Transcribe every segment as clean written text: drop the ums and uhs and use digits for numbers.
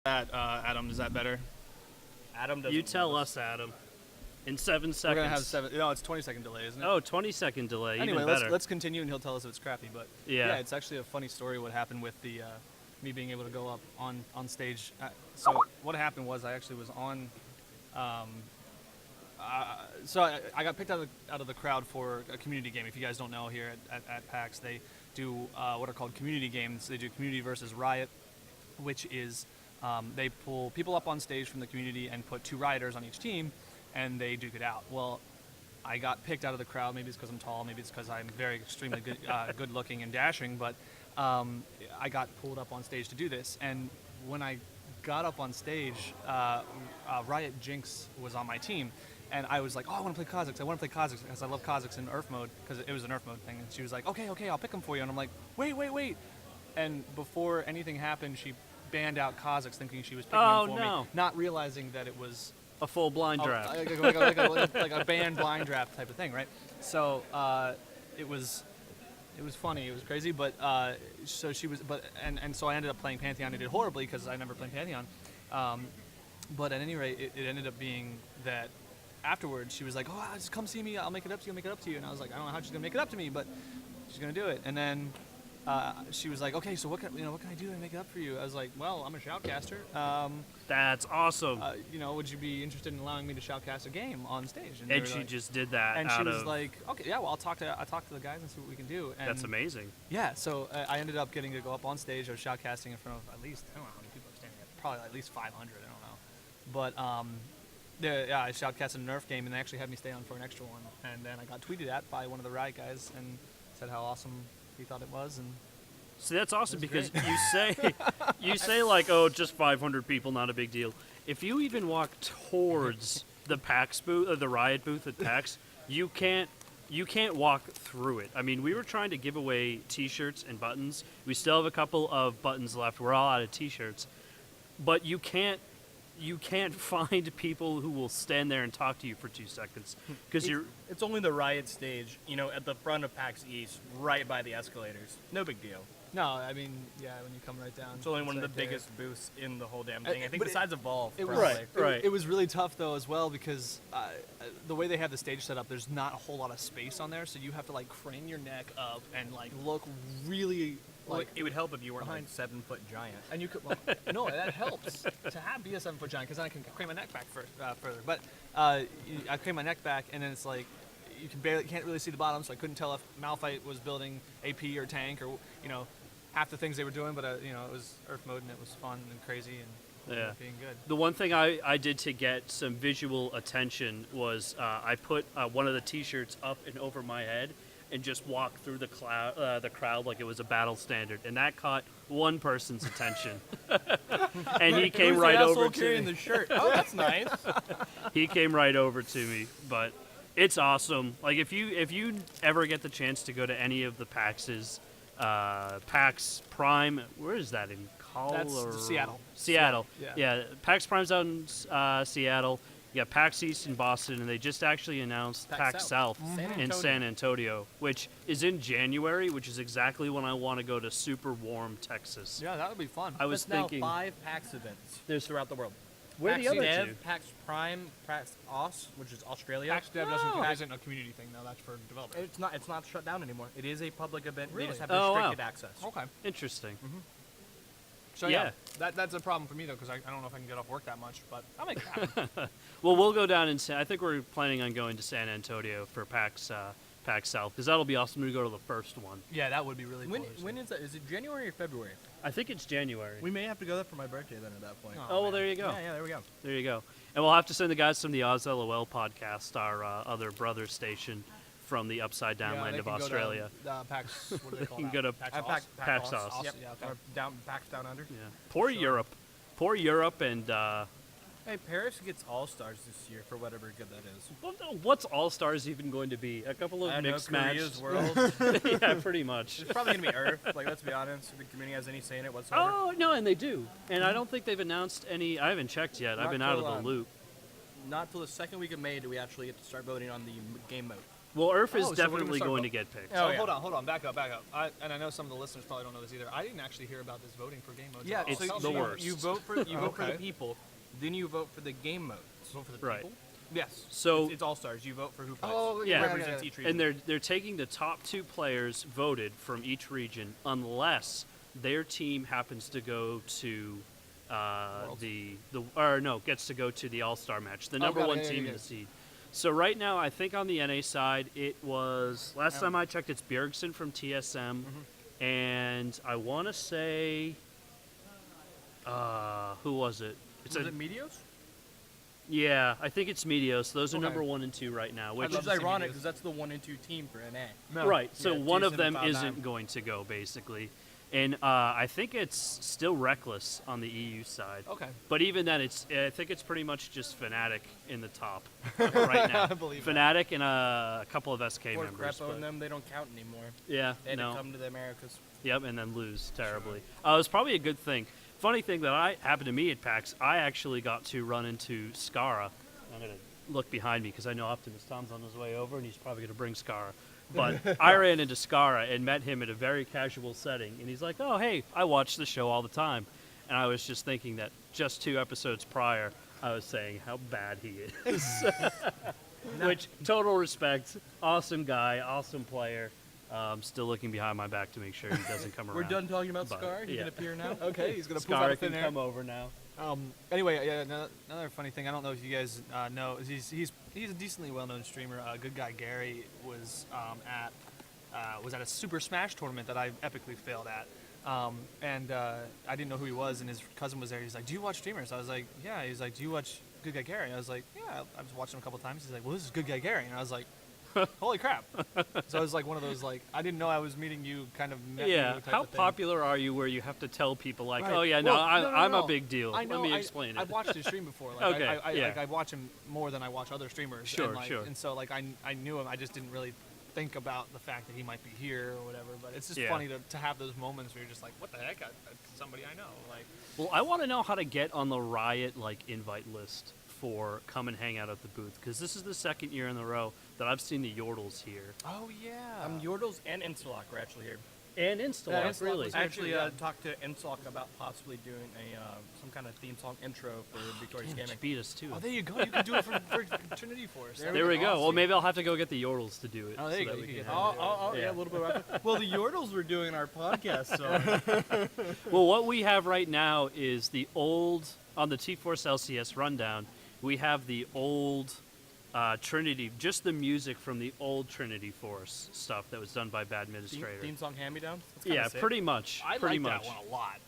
Adam, is that better? Adam doesn't You tell notice. us, Adam. In 7 seconds. We're gonna have 7. No, it's 20-second delay, isn't it? Oh, 20-second delay. Anyway, even better. let's continue, and he'll tell us if it's crappy. But Yeah. it's actually a funny story what happened with the me being able to go up on stage. So what happened was I actually was on. So I got picked out of the crowd for a community game. If you guys don't know, here at PAX, they do what are called community games. They do Community versus Riot, which is they pull people up on stage from the community and put 2 rioters on each team, and they duke it out. Well, I got picked out of the crowd. Maybe it's because I'm tall. Maybe it's because I'm very extremely good, good looking and dashing. But I got pulled up on stage to do this. And when I got up on stage, Riot Jinx was on my team. And I was like, oh, I want to play Kha'Zix. I want to play Kha'Zix because I love Kha'Zix in Earth mode because it was an Earth mode thing. And she was like, okay, I'll pick him for you. And I'm like, wait. And before anything happened, she banned out Kha'Zix thinking she was picking him for me, not realizing that it was a full blind draft. like a banned blind draft type of thing, right? So it was funny, it was crazy, but so she was, and so I ended up playing Pantheon. I did horribly because I never played Pantheon, but at any rate, it ended up being that afterwards she was like, oh, just come see me, I'll make it up to you, and I was like, I don't know how she's gonna make it up to me, but she's gonna do it. And then she was like, okay, so what can I do to make it up for you? I was like, well, I'm a shoutcaster. That's awesome. Would you be interested in allowing me to shoutcast a game on stage? And she just did that. And she was like, okay, yeah, well, I'll talk to the guys and see what we can do. And that's amazing. Yeah, so I ended up getting to go up on stage. I was shoutcasting in front of at least, I don't know how many people are standing there, probably at least 500, I don't know. But I shoutcasted a Nerf game, and they actually had me stay on for an extra one. And then I got tweeted at by one of the Riot guys and said how awesome he thought it was. And see, that's awesome because great. you say like, oh, just 500 people, not a big deal. If you even walk towards the PAX booth, the Riot booth at PAX, you can't walk through it. I mean, we were trying to give away T-shirts and buttons. We still have a couple of buttons left. We're all out of T-shirts, but you can't find people who will stand there and talk to you for 2 seconds because It's only the Riot stage, at the front of PAX East, right by the escalators. No big deal. no, I mean, yeah, when you come right down. It's only one of the right there. biggest booths in the whole damn thing. I think but besides Evolve. It was, probably. Right. It was really tough though as well because the way they have the stage set up, there's not a whole lot of space on there, so you have to like crane your neck up and like look really. Well, it would help if you weren't like 7-foot giant. And you could, no, that helps to be a 7-foot giant because then I can crane my neck back further. But I crane my neck back, and then it's like you can't really see the bottom, so I couldn't tell if Malphite was building AP or tank or half the things they were doing. But it was Earth mode, and it was fun and crazy and ended up being good. The one thing I did to get some visual attention was I put one of the T-shirts up and over my head and just walk through the crowd like it was a battle standard, and that caught one person's attention. And he came right over to carrying me. the shirt. Oh, that's nice. He came right over to me, but it's awesome. Like if you ever get the chance to go to any of the PAXs, PAX Prime, where is that in Colorado? That's Seattle. Seattle. Yeah. PAX Prime's out in Seattle. You got PAX East in Boston, and they just actually announced PAX South in San Antonio, which is in January, which is exactly when I want to go to super warm Texas. Yeah, that would be fun. I was thinking now 5 PAX events There's- throughout the world. Where are PAX the other Dev, two? PAX Prime, PAX Aus, which is Australia. PAX Dev isn't a community thing though. That's for developers. It's not shut down anymore. It is a public event. Really? They just have Oh, wow. restricted access. Okay. Interesting. So Yeah. that's a problem for me though because I don't know if I can get off work that much, but I'll make it happen. Well, we'll go down I think we're planning on going to San Antonio for PAX South, because that'll be awesome to go to the first one. Yeah, that would be really cool. When is that? Is it January or February? I think it's January. We may have to go there for my birthday then at that point. Oh, well, there you go. Yeah, there we go. There you go. And we'll have to send the guys from the Oz LOL podcast, our other brother station from the upside down land of Australia. PAX, what do they call Can that? go to PAX PAX Aus. Aus. Yep. Yeah, okay. Or down, PAX down under. Yeah. Poor Europe. Poor Europe and Hey, Paris gets All-Stars this year for whatever good that is. what's All-Stars even going to be? A couple of mixed Korea's matches? World. Yeah, pretty much. It's probably going to be Earth. Like, let's be honest. If the community has any say in it whatsoever. Oh, no, and they do. And I don't think they've announced any. I haven't checked yet. I've Not been out of till, the loop. Not till the second week of May do we actually get to start voting on the game mode. Well, Earth is Oh, so we're gonna definitely start going vo- to get picked. Oh, So yeah. hold on, back up. And I know some of the listeners probably don't know this either. I didn't actually hear about this voting for game modes. Yeah, at all. It's so the you, worst. you vote for the Okay. people, then you vote for the game modes. Vote for the Right. people? Yes. So- it's all stars. You vote for who plays. Oh, Yeah. represents each region. And they're taking the top 2 players voted from each region, unless their team happens to go to Worlds? gets to go to the All-Star match, the number got it, 1 yeah, team yeah, in the seed. So right now, I think on the NA side, it was last time I checked, it's Bjergsen from TSM, and I want to say, who was it? Was it Medios? Yeah, I think it's Medios. Those are Okay. number 1 and 2 right now. Which Which is love to see ironic Medios. because that's the 1 and 2 team for NA. No. Right, so Yeah, one of them 2759. isn't going to go, basically. And I think it's still Reckless on the EU side. Okay. But even then, I think it's pretty much just Fnatic in the top right now. I believe that. Fnatic and a couple of SK Or members. Crepo but- and them, they don't count anymore. Yeah, They had no. to come to the Americas. Yep, and then lose terribly. It was probably a good thing. Funny thing that happened to me at PAX, I actually got to run into Skara. I'm going to look behind me because I know Optimus Tom's on his way over, and he's probably going to bring Skara. But I ran into Skara and met him in a very casual setting, and he's like, "Oh, hey, I watch the show all the time." And I was just thinking that just 2 episodes prior, I was saying how bad he is. Which, total respect, awesome guy, awesome player. Still looking behind my back to make sure he doesn't come around. We're done talking about But, Scar. He yeah. can appear now. Okay, he's gonna poof out Skara of thin can air. come over now. Anyway, yeah, another funny thing. I don't know if you guys know. Is he's a decently well-known streamer. Good guy Gary was at a Super Smash tournament that I epically failed at. And I didn't know who he was, and his cousin was there. He's like, "Do you watch streamers?" I was like, "Yeah." He's like, "Do you watch Good Guy Gary?" I was like, "Yeah." I was watching him a couple times. He's like, "Well, this is Good Guy Gary," and I was like, "Holy crap!" So it was like one of those like I didn't know I was meeting you. Kind of met Yeah, you type how of thing. popular are you where you have to tell people, like, Right. oh, yeah, Well, I'm no. a big deal. I know. Let me explain it. I've watched his stream before. Like, Okay, yeah. I watch him more than I watch other streamers. Sure, and like, sure. And so, like, I knew him. I just didn't really think about the fact that he might be here or whatever. But it's just Yeah. funny to have those moments where you're just like, what the heck? That's somebody I know. Like, Well, I want to know how to get on the Riot invite list for come and hang out at the booth, because this is the 2nd year in a row that I've seen the Yordles here. oh yeah. Yordles and Instalok are actually here. And Instalock, Yeah, Instalock really. was I actually yeah. talked to Instalok about possibly doing some kind of theme song intro for Victorious Damn, Gaming. it beat us to Oh, it. there you go. You can do it for Trinity Force. There we go. Well, maybe I'll have to go get the Yordles to do it. Oh, there you so go. that You we can can get have that. it. Yeah, Yeah. a little bit about Well, the Yordles were doing our podcast, so Well, what we have right now is the old, on the TForce LCS Rundown, we have the old Trinity, just the music from the old Trinity Force stuff that was done by Bad Administrator. theme song hand-me-down. Yeah, pretty much. I pretty like much. that one a lot.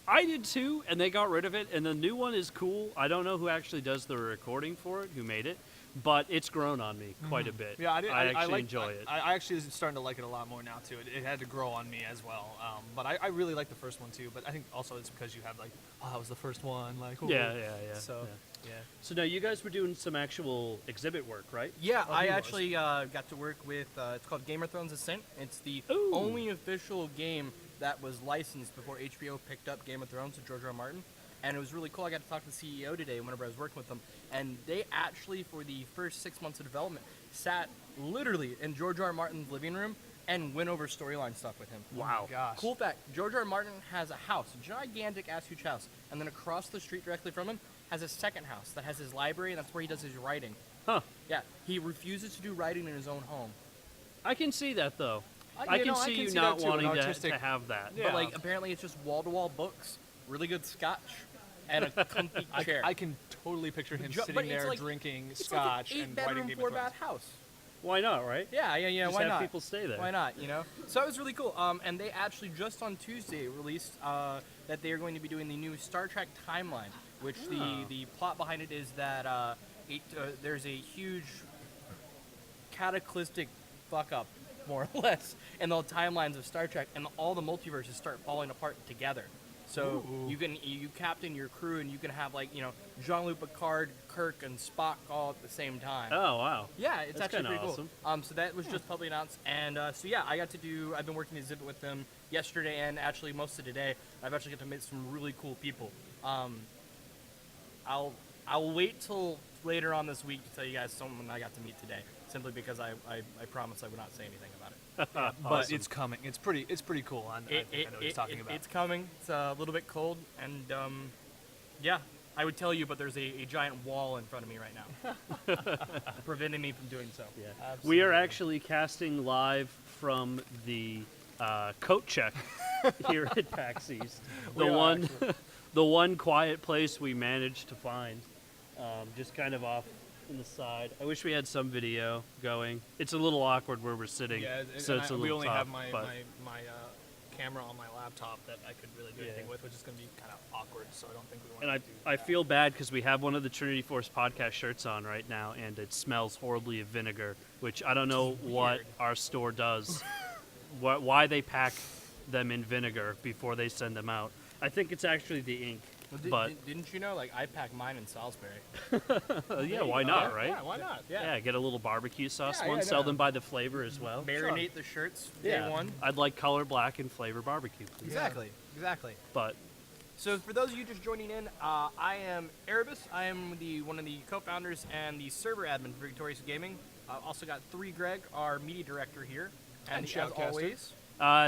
I did too, and they got rid of it, and the new one is cool. I don't know who actually does the recording for it, who made it, but it's grown on me quite a bit. Yeah, I actually like, enjoy it. I actually is starting to like it a lot more now too. It had to grow on me as well. But I really like the first one too. But I think also it's because you have like, oh, that was the first one. Like, ooh. Yeah. So yeah. yeah. So now you guys were doing some actual exhibit work, right? Yeah, Oh, I he was. actually got to work with, it's called Game of Thrones Ascent. It's the Ooh. only official game that was licensed before HBO picked up Game of Thrones with George R. R. Martin. And it was really cool. I got to talk to the CEO today whenever I was working with them. And they actually, for the first 6 months of development, sat literally in George R. R. Martin's living room and went over storyline stuff with him. Wow. Gosh. Cool fact, George R. R. Martin has a house, gigantic ass huge house. And then across the street directly from him has a second house that has his library, and that's where he does his writing. Huh. Yeah, he refuses to do writing in his own home. I can see that though. I I can can see you see not that too, an wanting artistic- to have that. Yeah. But like, apparently it's just wall-to-wall books, really good scotch, and a comfy chair. I can totally picture him But sitting it's there like- drinking it's scotch like an and writing 8-bedroom, Game of Thrones. 4-bath house. Why not, right? Yeah, Just why have not? people stay there. Why not, you know? So it was really cool. And they actually just on Tuesday released that they are going to be doing the new Star Trek timeline, which Oh. the plot behind it is that there's a huge cataclysmic fuck up, more or less, in the timelines of Star Trek, and all the multiverses start falling apart together. So Ooh. you captain your crew, and you can have like Jean-Luc Picard, Kirk, and Spock all at the same time. Oh wow. Yeah, it's That's actually kinda pretty awesome. cool. So that was just publicly announced, and so yeah, I've been working the exhibit with them yesterday and actually most of today. I've actually got to meet some really cool people. I'll wait till later on this week to tell you guys someone I got to meet today. simply because I promised I would not say anything about it. But Awesome. it's coming. It's pretty cool. I think I know what he's talking about. It's coming. It's a little bit cold, and yeah, I would tell you, but there's a giant wall in front of me right now, preventing me from doing so. Yeah. Absolutely. We are actually casting live from the coat check here at PAX East. We are, The one quiet place we managed to find, just kind of off in the side. I wish we had some video going. It's a little awkward where we're sitting, Yeah, so it's a little we only tough, have my but camera on my laptop that I could really do anything with, which is going to be kind of awkward. So I don't think we want and to do I feel bad because we have one of the Trinity Force podcast shirts on right now, and it smells horribly of vinegar, which I don't know what weird. our store does, why they pack them in vinegar before they send them out. I think it's actually the ink, Well, but didn't you know? Like, I pack mine in Salisbury. yeah, why not, right? Yeah, why not? Yeah, get a little barbecue sauce Yeah, one, yeah, sell no. them by the flavor as well. Marinate the shirts day Yeah, one. I'd like color black and flavor barbecue, please. Exactly. But So for those of you just joining in, I am Erebus. I am one of the co-founders and the server admin for Victorious Gaming. Also got 3 Greg, our media director here, and as Shoutcaster. always,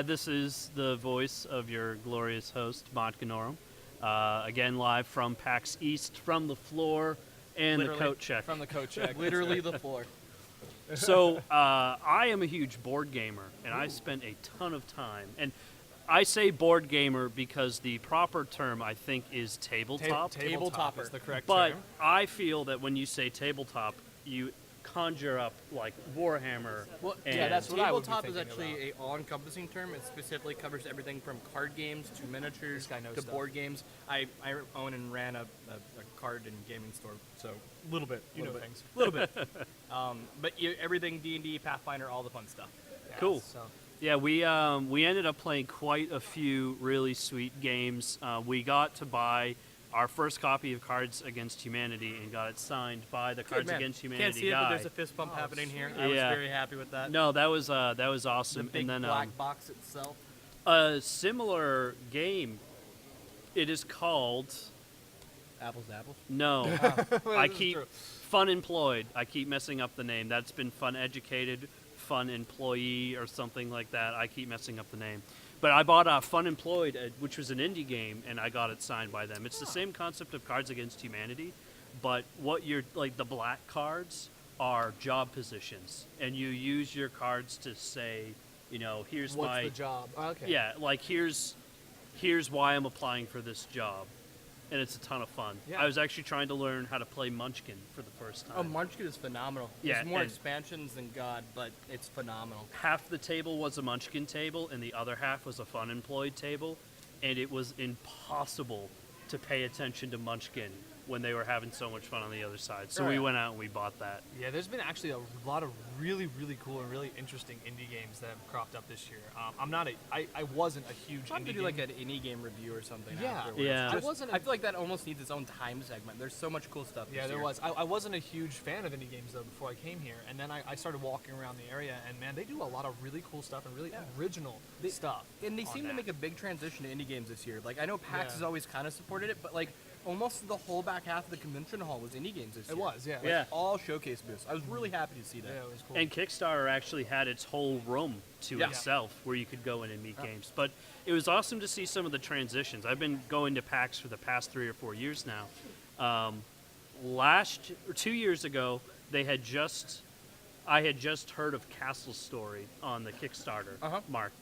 this is the voice of your glorious host, Mont Ganorum. Again, live from PAX East, from the floor and Literally, the coat check. From the coat check. literally the floor. So I am a huge board gamer, and I spent a ton of time. And I say board gamer because the proper term, I think, is tabletop. Tabletopper. is the correct But term. I feel that when you say tabletop, you conjure up like Warhammer. Well, and yeah, that's what I would be tabletop is thinking actually a all-encompassing term. It specifically covers everything from card games to miniatures This guy knows to stuff. board games. I own and ran a card and gaming store, so a little bit. You know little bit, things. little bit. But everything D&D, Pathfinder, all the fun stuff. Cool. So, Yeah, we ended up playing quite a few really sweet games. We got to buy our first copy of Cards Against Humanity and got it signed by the Cards man. Against Humanity Can't see it, guy. but there's a fist bump Oh, happening here. sweet. I was Yeah. very happy with that. No, that was the awesome. big And then black box itself. a similar game. It is called Apples to apples. no. I This is keep true. Fun Employed. I keep messing up the name. That's been Fun Educated, Fun Employee, or something like that. I keep messing up the name. But I bought Fun Employed, which was an indie game, and I got it signed by them. It's the same concept of Cards Against Humanity, but what you're like the black cards are job positions, and you use your cards to say, you know, here's What's my the job? Okay. yeah, like here's why I'm applying for this job, and it's a ton of fun. Yeah. I was actually trying to learn how to play Munchkin for the first time. Oh, Munchkin is phenomenal. Yeah, There's more and- expansions than God, but it's phenomenal. Half the table was a Munchkin table, and the other half was a Fun Employed table, and it was impossible to pay attention to Munchkin when they were having so much fun on the other side. So we Right. went out and we bought that. Yeah, there's been actually a lot of really, really cool and really interesting indie games that have cropped up this year. I wasn't a huge Probably indie do like game. an indie game review or something. Yeah. afterwards. Yeah. I wasn't. I feel like that almost needs its own time segment. There's so much cool stuff. Yeah, this there year. was. I wasn't a huge fan of indie games though before I came here, and then I started walking around the area, and man, they do a lot of really cool stuff and really original stuff. And they on seem to that. make a big transition to indie games this year. Like I know PAX Yeah. has always kind of supported it, but like almost the whole back half of the convention hall was indie games this It year. was, yeah. Like, Yeah. all showcase booths. I was really happy to see that. Yeah, it was cool. And Kickstarter actually had its whole room to Yeah. itself where you could go in and meet games. But it was awesome to see some of the transitions. I've been going to PAX for the past 3 or 4 years now. 2 years ago, I had just heard of Castle Story on the Kickstarter Uh-huh. market.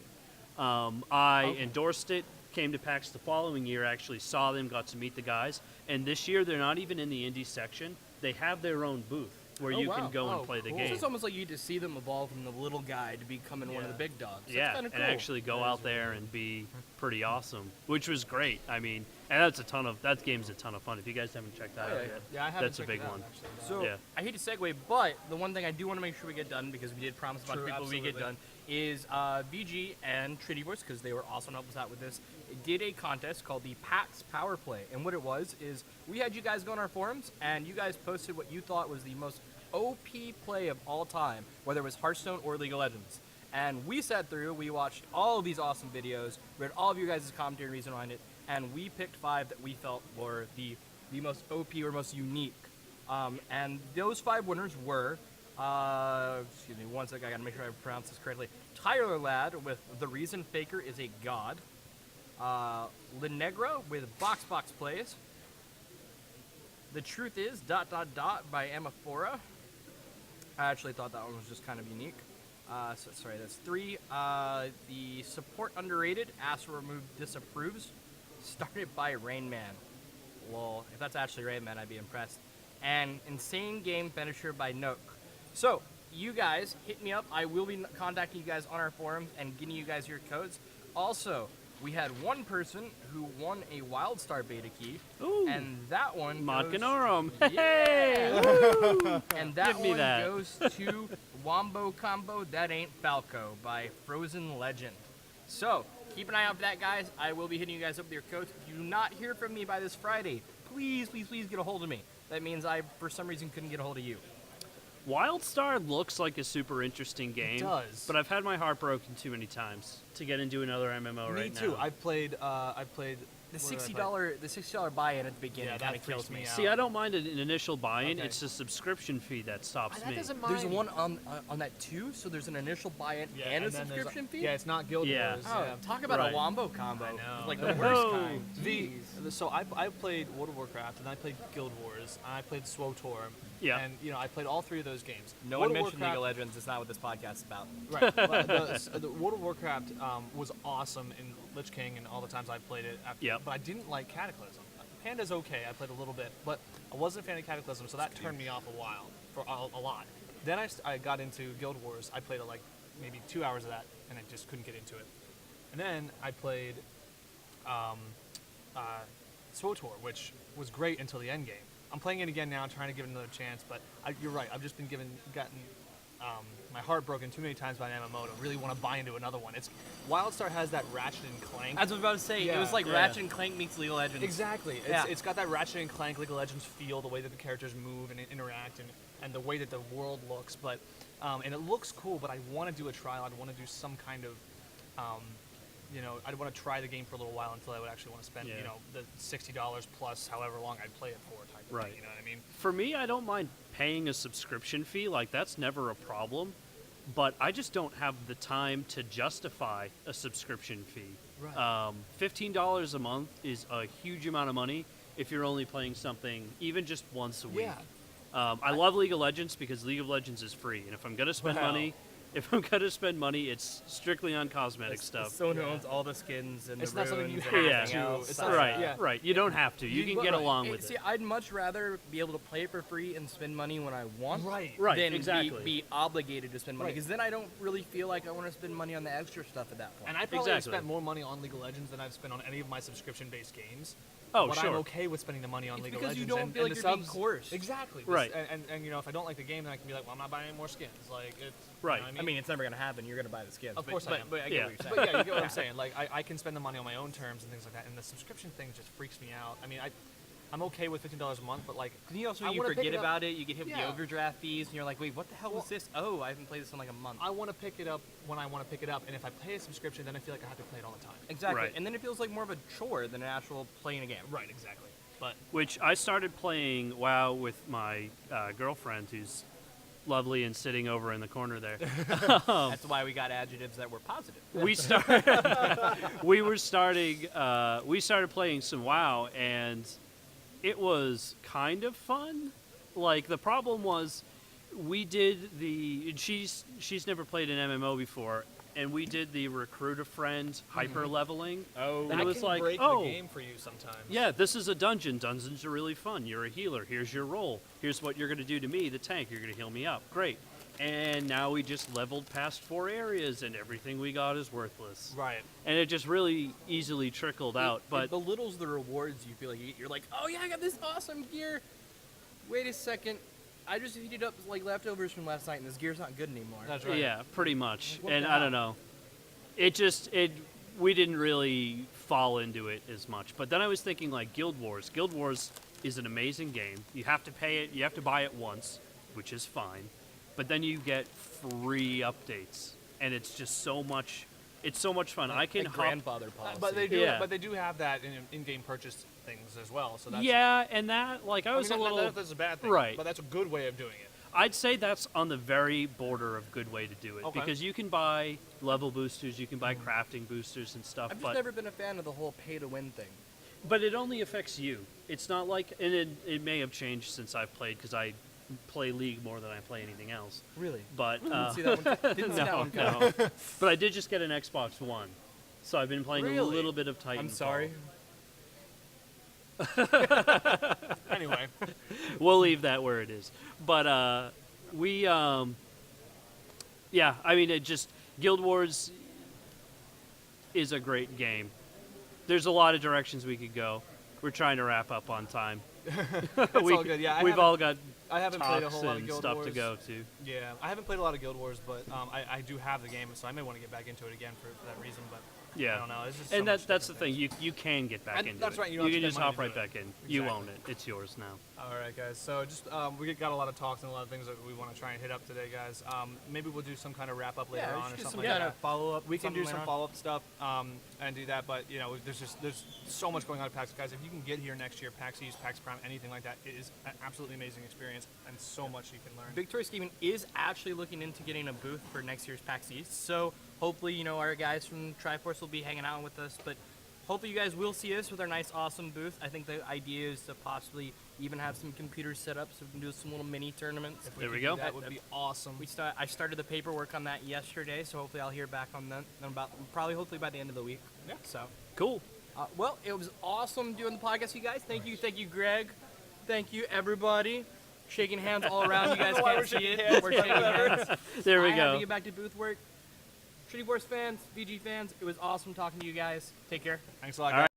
I endorsed it, came to PAX the following year, actually saw them, got to meet the guys. And this year, they're not even in the indie section. They have their own booth where Oh, you wow. can go Oh, and play the cool. game. It's almost like you get to see them evolve from the little guy to becoming one of the Yeah. big dogs. That's Yeah, kinda and cool. actually go out there and be pretty awesome, which was great. I mean, and that game's a ton of fun. If you guys haven't checked that Oh, out yeah. yet, yeah, I haven't that's a checked big it out, one. actually. So Yeah. I hate to segue, but the one thing I do want to make sure we get done, because we did promise a bunch of True, people we get done, absolutely. is VG and Trinity Force, because they were awesome to help us out with this, did a contest called the PAX Power Play. And what it was is we had you guys go on our forums, and you guys posted what you thought was the most OP play of all time, whether it was Hearthstone or League of Legends. And we sat through, we watched all of these awesome videos, read all of you guys' commentary and reason behind it, and we picked 5 that we felt were the most OP or most unique. And those 5 winners were Excuse me, one second. I gotta make sure I pronounce this correctly. Tyler Ladd with The Reason Faker is a God. Linegra with Box Plays. The Truth Is ... by Amaphora. I actually thought that one was just kind of unique. Sorry, that's 3. The Support Underrated, Astro Removed Disapproves. Started by Rain Man. Lol, if that's actually Rain Man, I'd be impressed. And Insane Game Finisher by Nook. So, you guys, hit me up. I will be contacting you guys on our forums and getting you guys your codes. Also, we had one person who won a WildStar beta key. Ooh. And that one Modganorum. goes... Hey! Yeah! And that Give me one that. goes to Wombo Combo That Ain't Falco by Frozen Legend. So, keep an eye out for that, guys. I will be hitting you guys up with your codes. If you do not hear from me by this Friday, please get a hold of me. That means I, for some reason, couldn't get a hold of you. WildStar looks like a super interesting game. does. But I've had my heart broken too many times to get into another MMO Me right too. now. I've played. The what did I play? $60 buy-in at the beginning Yeah, kind that of kills freaks me. me out. See, I don't mind an initial buy-in. Okay. It's a subscription fee that stops That me. doesn't mind. There's one on that too, so there's an initial buy-in Yeah, and a then there's subscription fee. Yeah, it's not Guild Yeah. Wars. Oh, talk about Right. a wombo combo. I know. Like the Oh. worst kind. So I played World of Warcraft and I played Guild Wars and I played SWTOR. Yeah. And I played all 3 of those games. No World one of mentioned League of Warcraft- Legends. It's not what this podcast is about. Right. But the World of Warcraft was awesome in Lich King and all the times I played it. Yep. But I didn't like Cataclysm. Panda's okay. I played a little bit, but I wasn't a fan of Cataclysm, so that turned me off for a lot. Then I got into Guild Wars. I played like maybe 2 hours of that, and I just couldn't get into it. And then I played SWTOR, which was great until the end game. I'm playing it again now, trying to give it another chance, but you're right. I've just been gotten my heart broken too many times by an MMO to really want to buy into another one. WildStar has that Ratchet and Clank. As I was about to say, it Yeah, was like yeah. Ratchet and Clank meets League of Legends. Exactly. Yeah. It's got that Ratchet and Clank League of Legends feel, the way that the characters move and interact, and the way that the world looks. But and it looks cool. But I want to do a trial. I'd want to do some kind of, I'd want to try the game for a little while until I would actually want to spend, Yeah. the $60 plus however long I'd play it for type of Right. thing. You know what I mean? For me, I don't mind paying a subscription fee. Like, that's never a problem. But I just don't have the time to justify a subscription fee. Right. $15 a month is a huge amount of money if you're only playing something even just once a week. Yeah. I love League of Legends because League of Legends is free. And if I'm going to spend money, it's strictly on cosmetic stuff. Someone who owns all the skins and It's the not something you runes have and Yeah. everything to. else. It's not- Right, yeah. right. You don't have to. You can get along with See, it. I'd much rather be able to play it for free and spend money when I want, Right. Right, than exactly. be obligated to spend money. Right. Because then I don't really feel like I want to spend money on the extra stuff at that point. And I probably have Exactly. spent more money on League of Legends than I've spent on any of my subscription-based games. Oh, but sure. I'm okay with spending the money on It's League of because you Legends. don't and, feel and like the you're being subs. coerced. Exactly. Right. And if I don't like the game, then I can be like, well, I'm not buying any more skins. Like, it's Right. You know what I mean, it's never going to happen. You're going to buy the skins. Of course I am. but I get Yeah. what you're saying. But yeah, you get what I'm saying. Like, I can spend the money on my own terms and things like that. And the subscription thing just freaks me out. I mean, I'm okay with $15 a month, but like, And you also I you wanna pick forget it up- about it. You get hit with the Yeah. overdraft fees, and you're like, wait, what the hell was Well- this? Oh, I haven't played this in like a month. I want to pick it up when I want to pick it up. And if I pay a subscription, then I feel like I have to play it all the time. Exactly. Right. And then it feels like more of a chore than an actual playing a game. Right. Exactly. But Which I started playing WoW with my girlfriend, who's lovely and sitting over in the corner there. That's why we got adjectives that were positive. we started playing some WoW, and it was kind of fun. Like, the problem was she's never played an MMO before, and we did the recruit a friend hyper leveling. Oh, And it was can like, break oh, the game for you sometimes. yeah, this is a dungeon. Dungeons are really fun. You're a healer. Here's your role. Here's what you're going to do to me, the tank. You're going to heal me up. Great. And now we just leveled past 4 areas, and everything we got is worthless. Right. And it just really easily trickled out. It But belittles the rewards you feel like you get. You're like, oh yeah, I got this awesome gear. Wait a second, I just heated up like leftovers from last night, and this gear's not good anymore. That's right. yeah, pretty much. What And the I hell? don't know. We didn't really fall into it as much. But then I was thinking, like, Guild Wars. Guild Wars is an amazing game. You have to pay it. You have to buy it once, which is fine. But then you get free updates, and it's just so much. It's so much fun. I can Like hop. grandfather policy. But they do. Yeah. But they do have that in-game purchase things as well. So that's. Yeah, and that, like, I I was mean, a little. that's a bad thing. Right. But that's a good way of doing it. I'd say that's on the very border of good way to do it Okay. because you can buy level boosters, you can buy crafting boosters and stuff, I've just but never been a fan of the whole pay-to-win thing. it only affects you. It's not like, and it may have changed since I've played because I play League more than I play anything else. Really? But Didn't see that one. Didn't see that one coming. no. But I did just get an Xbox One, so I've been playing a Really? little bit of Titanfall. I'm sorry. Anyway, We'll leave that where it is. But yeah, I mean, it just Guild Wars is a great game. There's a lot of directions we could go. We're trying to wrap up on time. it's all good. Yeah, we've all got I haven't played a talks whole lot of and Guild stuff Wars. to go to. Yeah, I haven't played a lot of Guild Wars, but I do have the game, so I may want to get back into it again for that reason. But Yeah, I don't know. It's just and so much that's the different thing. You can get back And into that's it. right, you You don't have can to just spend hop money right to do back in. You Exactly. own it. It's yours now. All right, guys. So just we got a lot of talks and a lot of things that we want to try and hit up today, guys. Maybe we'll do some kind of wrap up later Yeah, we on should or do something some like kind that. of follow-up. We can do something some later on. follow-up stuff and do that, but there's so much going on at PAX, guys. If you can get here next year, PAX East, PAX Prime, anything like that, it is an absolutely amazing experience and so much you can learn. Victorious Gaming is actually looking into getting a booth for next year's PAX East, so hopefully, our guys from TriForce will be hanging out with us, but hopefully you guys will see us with our nice, awesome booth. I think the idea is to possibly even have some computers set up so we can do some little mini tournaments. If There we could do go. That would be awesome. I started the paperwork on that yesterday, so hopefully I'll hear back on that hopefully by the end of the week. Yeah. So, Cool. well, it was awesome doing the podcast with you guys. Thank you, Greg. Thank you, everybody. Shaking hands all around. You guys why can't we're see shaking it. hands, We're but shaking whatever. hands. There we I have to go. get back to booth work. Trinity Force fans, VG fans, it was awesome talking to you guys. Take care. Thanks a lot, All guys. right.